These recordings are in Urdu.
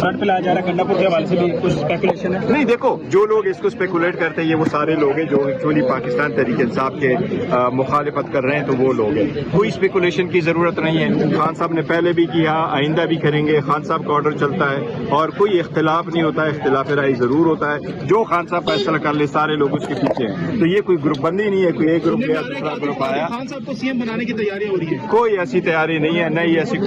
فرنٹ پہ لایا جا رہا ہے گنڈاپور کے حوالے سے بھی کچھ اسپیکولیشن ہے؟ نہیں، دیکھو جو لوگ اس کو اسپیکولیٹ کرتے ہیں یہ وہ سارے لوگ ہیں جو ایکچولی پاکستان تحریک انصاف کے مخالفت کر رہے ہیں، تو وہ لوگ ہیں. کوئی اسپیکولیشن کی ضرورت نہیں ہے. خان صاحب نے پہلے بھی کیا، آئندہ بھی کریں گے. خان صاحب کا آرڈر چلتا ہے اور کوئی اختلاف نہیں ہوتا ہے. اختلاف رائے ضرور ہوتا ہے. جو خان صاحب فیصلہ کر لے سارے لوگ اس کے پیچھے ہیں. تو یہ کوئی گروپ بندی نہیں ہے، کوئی ایک گروپ گیا دوسرا گروپ آیا. خان صاحب کو سی ایم بنانے کی تیاری ہو رہی ہے؟ کوئی ایسی تیاری نہیں ہے، نہیں ایسی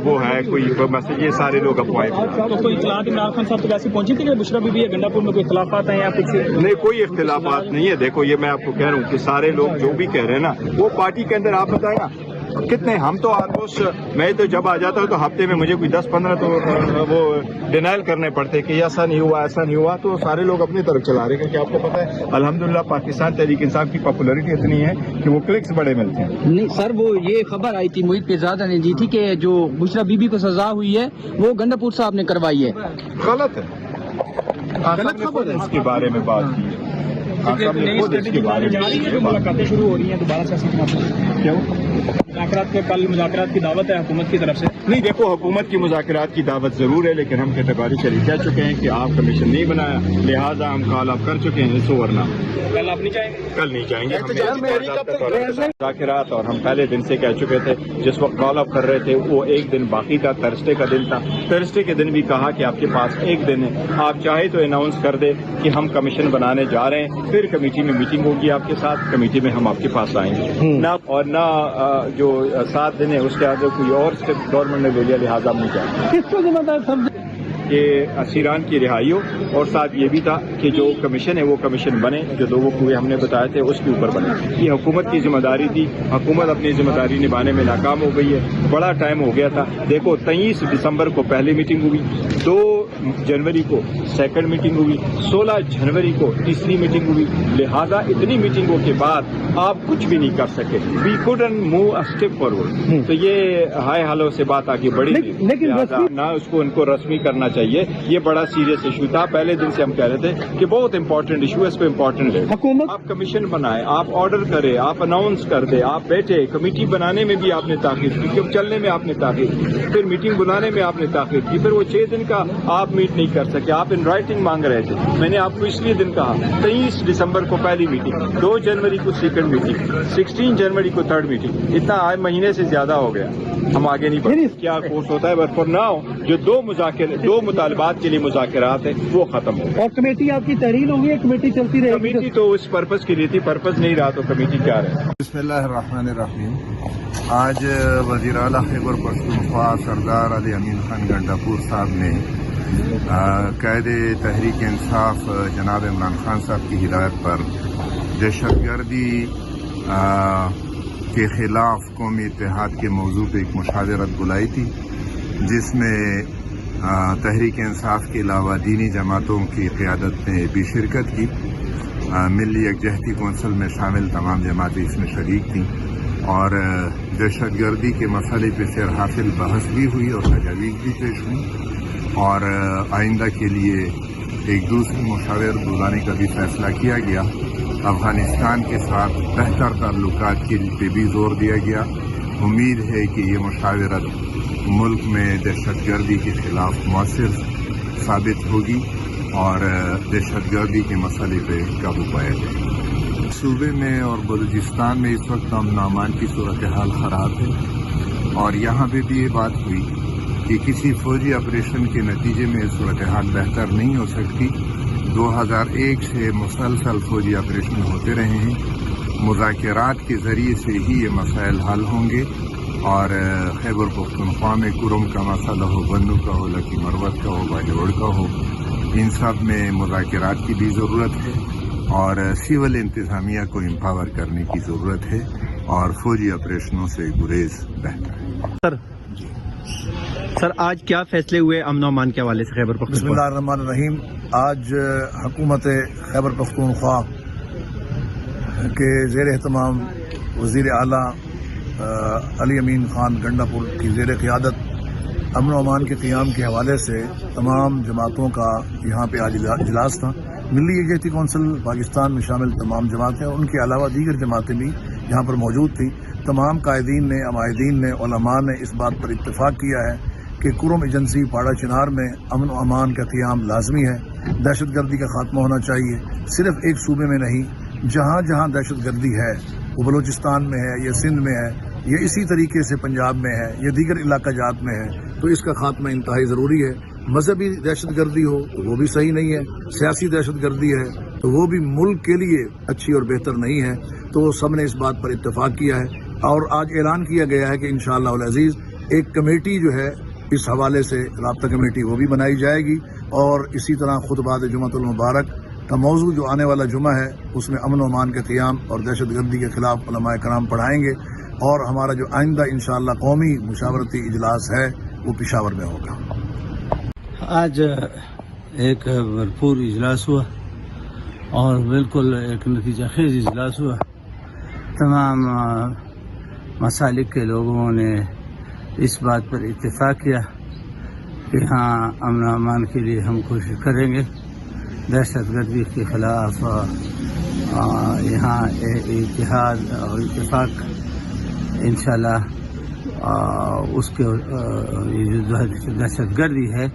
وہ ہے کوئی مسئلہ. یہ سارے لوگ افواہیں. تو کوئی اطلاعات عمران خان صاحب تک ایسی پہنچی تھی کہ بشرا بی بی گنڈاپور میں کوئی اختلافات ہیں یا کچھ؟ نہیں، کوئی اختلافات نہیں ہے. دیکھو یہ میں آپ کو کہہ رہا ہوں کہ سارے لوگ جو بھی کہہ رہے ہیں نا وہ پارٹی کے اندر آپ بتائیں نا کتنے. ہم تو آلموسٹ میں تو جب آ جاتا ہوں تو ہفتے میں مجھے کوئی 10-15 تو وہ ڈینائل کرنے پڑتے کہ ایسا نہیں ہوا ایسا نہیں ہوا. تو سارے لوگ اپنی طرف چلا رہے ہیں کیونکہ آپ کو پتہ ہے الحمدللہ پاکستان تحریک انصاف کی پاپولیرٹی اتنی ہے کہ وہ کلکس بڑے ملتے ہیں. نہیں سر، وہ یہ خبر آئی تھی محیط پیزادہ نے دی تھی کہ جو بشرا بی بی کو سزا ہوئی ہے وہ گنڈاپور صاحب نے کروائی ہے. غلط ہے. غلط خبر ہے. اس کے بارے میں بات کی ہے. ملاقاتیں شروع ہو رہی ہیں دوبارہ سے؟ کیوں؟ مذاکرات کے کل مذاکرات کی دعوت ہے حکومت کی طرف سے؟ نہیں، دیکھو حکومت کی مذاکرات کی دعوت ضرور ہے لیکن ہم کیٹیگوریکلی کہہ چکے ہیں کہ آپ کمیشن نہیں بنایا، لہٰذا ہم کال آپ کر چکے ہیں. سو ورنہ کل آپ نہیں جائیں گے؟ کل نہیں جائیں گے. مذاکرات اور ہم پہلے دن سے کہہ چکے تھے. جس وقت کال اپ کر رہے تھے وہ ایک دن باقی تھا، تھرسڈے کا دن تھا. تھرسڈے کے دن بھی کہا کہ آپ کے پاس ایک دن ہے، آپ چاہے تو اناؤنس کر دیں کہ ہم کمیشن بنانے جا رہے ہیں. پھر کمیٹی میں میٹنگ ہوگی آپ کے ساتھ، کمیٹی میں ہم آپ کے پاس آئیں گے. نہ اور نہ جو 7 دن ہے اس کے آگے کوئی اور اسٹیپ گورنمنٹ نے لے لیا، لہٰذا ہم نہیں جائیں. کس کو ذمہ دار سمجھے کہ اسیران کی رہائی ہو اور ساتھ یہ بھی تھا کہ جو کمیشن ہے وہ کمیشن بنے جو لوگوں کو ہم نے بتایا تھے اس کے اوپر بنے. یہ حکومت کی ذمہ داری تھی. حکومت اپنی ذمہ داری نبھانے میں ناکام ہو گئی ہے. بڑا ٹائم ہو گیا تھا. دیکھو 23 دسمبر کو پہلی میٹنگ ہوئی، 2 جنوری کو سیکنڈ میٹنگ ہوئی، 16 جنوری کو تیسری میٹنگ ہوئی. لہذا اتنی میٹنگوں کے بعد آپ کچھ بھی نہیں کر سکے. وی couldn't move a step forward. تو یہ ہائے ہلو سے بات آگے بڑھی نہیں. لہذا نہ اس کو ان کو رسمی کرنا چاہیے. یہ بڑا سیریس ایشو تھا. پہلے دن سے ہم کہہ رہے تھے کہ بہت امپورٹنٹ ایشو ہے، اس پہ امپورٹنٹ ہے. حکومت آپ کمیشن بنائے، آپ آرڈر کرے، آپ اناؤنس کر دے، آپ بیٹھے. کمیٹی بنانے میں بھی آپ نے تاخیر کی، کیوں چلنے میں آپ نے تاخیر کی، پھر میٹنگ بلانے میں آپ نے تاخیر کی، پھر وہ 6 دن کا آپ میٹ نہیں کر سکے. آپ ان رائٹنگ مانگ رہے تھے. میں نے آپ کو اس لیے دن کہا 23 دسمبر کو پہلی میٹنگ، 2 جنوری کو سیکنڈ میٹنگ، 16 جنوری کو تھرڈ میٹنگ. اتنا آئے مہینے سے زیادہ ہو گیا. ہم آگے نہیں بڑھے. کیا کورس ہوتا ہے بٹ فار ناؤ جو 2 مطالبات کے لیے مذاکرات ہیں وہ ختم ہو. اور کمیٹی آپ کی تحریر ہوگی یا کمیٹی چلتی رہے گی؟ کمیٹی تو اس پرپز کے لیے تھی، پرپز نہیں رہا تو کمیٹی کیا رہے. بسم اللہ الرحمن الرحیم. آج وزیر اعلیٰ خیبر پختونخوا سردار علی امین خان گنڈاپور صاحب نے قائد تحریک انصاف جناب عمران خان صاحب کی ہدایت پر دہشت گردی کے خلاف قومی اتحاد کے موضوع پہ ایک مشاورت بلائی تھی، جس میں تحریک انصاف کے علاوہ دینی جماعتوں کی قیادت نے بھی شرکت کی. ملی یکجہتی کونسل میں شامل تمام جماعتیں اس میں شریک تھیں اور دہشت گردی کے مسئلے پہ سیر حاصل بحث بھی ہوئی اور تجاویز بھی پیش ہوئی اور آئندہ کے لیے ایک دوسری مشاورت بلانے کا بھی فیصلہ کیا گیا. افغانستان کے ساتھ بہتر تعلقات کے پہ بھی زور دیا گیا. امید ہے کہ یہ مشاورت ملک میں دہشت گردی کے خلاف مؤثر ثابت ہوگی اور دہشت گردی کے مسئلے پہ قابو پایا جائے گا. صوبے میں اور بلوچستان میں اس وقت امن و امان کی صورتحال خراب ہے اور یہاں پہ بھی یہ بات ہوئی کہ کسی فوجی آپریشن کے نتیجے میں صورتحال بہتر نہیں ہو سکتی. 2001 سے مسلسل فوجی آپریشن ہوتے رہے ہیں. مذاکرات کے ذریعے سے ہی یہ مسائل حل ہوں گے اور خیبر پختونخوا میں کرم کا مسئلہ ہو، بنو کا ہو، لکی مروت کا ہو، باجوڑ کا ہو، ان سب میں مذاکرات کی بھی ضرورت ہے اور سول انتظامیہ کو امپاور کرنے کی ضرورت ہے اور فوجی آپریشنوں سے گریز بہتر ہے. سر آج کیا فیصلے ہوئے امن و امان کے حوالے سے خیبر پختونخوا؟ بسم اللہ الرحمن الرحیم. آج حکومت خیبر پختونخوا کے زیر اہتمام وزیر اعلیٰ علی امین خان گنڈاپور کی زیر قیادت امن و امان کے قیام کے حوالے سے تمام جماعتوں کا یہاں پہ آج اجلاس تھا. ملی یکجہتی کونسل پاکستان میں شامل تمام جماعتیں اور ان کے علاوہ دیگر جماعتیں بھی یہاں پر موجود تھیں. تمام قائدین نے، عمائدین نے، علماء نے اس بات پر اتفاق کیا ہے کہ کرم ایجنسی پاڑا چنار میں امن و امان کا قیام لازمی ہے، دہشت گردی کا خاتمہ ہونا چاہیے، صرف ایک صوبے میں نہیں، جہاں جہاں دہشت گردی ہے، وہ بلوچستان میں ہے یا سندھ میں ہے یا اسی طریقے سے پنجاب میں ہے یا دیگر علاقہ جات میں ہے، تو اس کا خاتمہ انتہائی ضروری ہے۔ مذہبی دہشت گردی ہو تو وہ بھی صحیح نہیں ہے، سیاسی دہشت گردی ہے تو وہ بھی ملک کے لیے اچھی اور بہتر نہیں ہے، تو سب نے اس بات پر اتفاق کیا ہے اور آج اعلان کیا گیا ہے کہ انشاءاللہ العزیز ایک کمیٹی جو ہے اس حوالے سے رابطہ کمیٹی وہ بھی بنائی جائے گی، اور اسی طرح خطبات جمعۃ المبارک کا موضوع جو آنے والا جمعہ ہے اس میں امن و امان کے قیام اور دہشت گردی کے خلاف علماء کرام پڑھائیں گے، اور ہمارا جو آئندہ انشاءاللہ قومی مشاورتی اجلاس ہے وہ پشاور میں ہوگا۔ آج ایک بھرپور اجلاس ہوا اور بالکل ایک نتیجہ خیز اجلاس ہوا۔ تمام مسالک کے لوگوں نے اس بات پر اتفاق کیا کہ ہاں امن و امان کے لیے ہم کوشش کریں گے، دہشت گردی کے خلاف یہاں اتحاد اور اتفاق انشاءاللہ اس کے یہ جو دہشت گردی ہے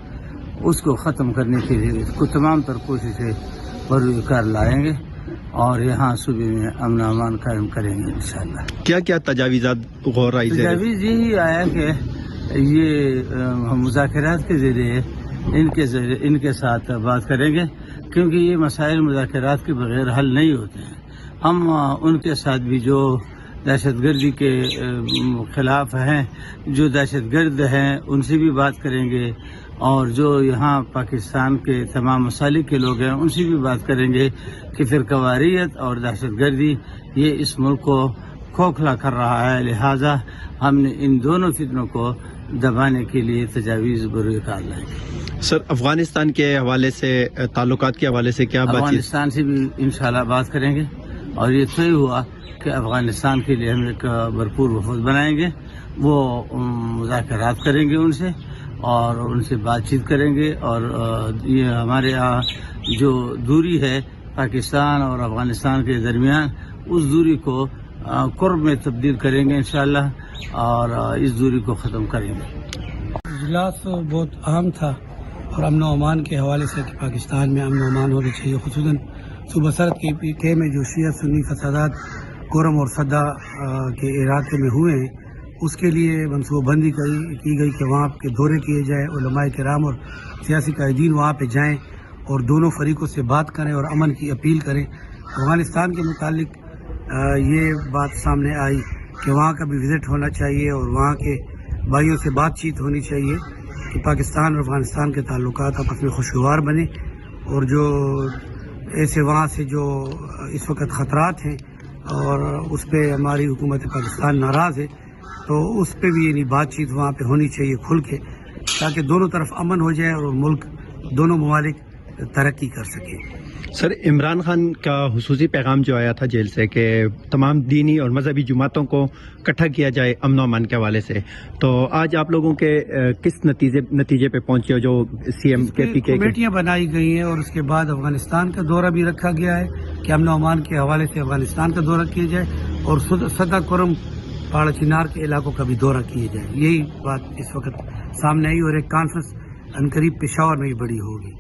اس کو ختم کرنے کے لیے اس کو تمام تر کوششیں بروئے لائیں گے اور یہاں صوبے میں امن و امان قائم کریں گے انشاءاللہ۔ کیا کیا تجاویزات غور آئی؟ تجاویز یہی آیا کہ یہ مذاکرات کے ذریعے ان کے ساتھ بات کریں گے، کیونکہ یہ مسائل مذاکرات کے بغیر حل نہیں ہوتے ہیں۔ ہم ان کے ساتھ بھی جو دہشت گردی کے خلاف ہیں، جو دہشت گرد ہیں، ان سے بھی بات کریں گے، اور جو یہاں پاکستان کے تمام مسالک کے لوگ ہیں ان سے بھی بات کریں گے کہ فرقہ واریت اور دہشت گردی یہ اس ملک کو کھوکھلا کر رہا ہے، لہٰذا ہم نے ان دونوں فتنوں کو دبانے کے لیے تجاویز بروئے کار لائیں گے۔ سر، افغانستان کے حوالے سے، تعلقات کے حوالے سے کیا بات؟ افغانستان سے بھی انشاءاللہ بات کریں گے، اور یہ طے ہوا کہ افغانستان کے لیے ہم ایک بھرپور وفد بنائیں گے، وہ مذاکرات کریں گے ان سے اور ان سے بات چیت کریں گے، اور یہ ہمارے یہاں جو دوری ہے پاکستان اور افغانستان کے درمیان اس دوری کو قرب میں تبدیل کریں گے انشاءاللہ، اور اس دوری کو ختم کریں گے۔ اجلاس بہت اہم تھا اور امن و امان کے حوالے سے کہ پاکستان میں امن و امان ہونا چاہیے، خصوصاً صوبہ سرحد کے علاقے میں جو شیعہ سنی فسادات کورم اور صدا کے علاقے میں ہوئے ہیں، اس کے لیے منصوبہ بندی کی گئی کہ وہاں کے دورے کیے جائیں، علماء کرام اور سیاسی قائدین وہاں پہ جائیں اور دونوں فریقوں سے بات کریں اور امن کی اپیل کریں۔ افغانستان کے متعلق یہ بات سامنے آئی کہ وہاں کا بھی وزٹ ہونا چاہیے اور وہاں کے بھائیوں سے بات چیت ہونی چاہیے کہ پاکستان اور افغانستان کے تعلقات آپس میں خوشگوار بنے، اور جو ایسے وہاں سے جو اس وقت خطرات ہیں اور اس پہ ہماری حکومت پاکستان ناراض ہے، تو اس پہ بھی یعنی بات چیت وہاں پہ ہونی چاہیے کھل کے، تاکہ دونوں طرف امن ہو جائے اور ملک دونوں ممالک ترقی کر سکے۔ سر، عمران خان کا خصوصی پیغام جو آیا تھا جیل سے کہ تمام دینی اور مذہبی جماعتوں کو اکٹھا کیا جائے امن و امان کے حوالے سے، تو آج آپ لوگوں کے کس نتیجے پہ پہنچے ہو؟ جو سی ایم کے پی کے کمیٹیاں بنائی گئی ہیں اور اس کے بعد افغانستان کا دورہ بھی رکھا گیا ہے کہ امن و امان کے حوالے سے افغانستان کا دورہ کیا جائے اور صدا کرم پاڑا چنار کے علاقوں کا بھی دورہ کیے جائے۔ یہی بات اس وقت سامنے آئی اور ایک کانفرنس عنقریب پشاور میں بھی بڑی ہوگی۔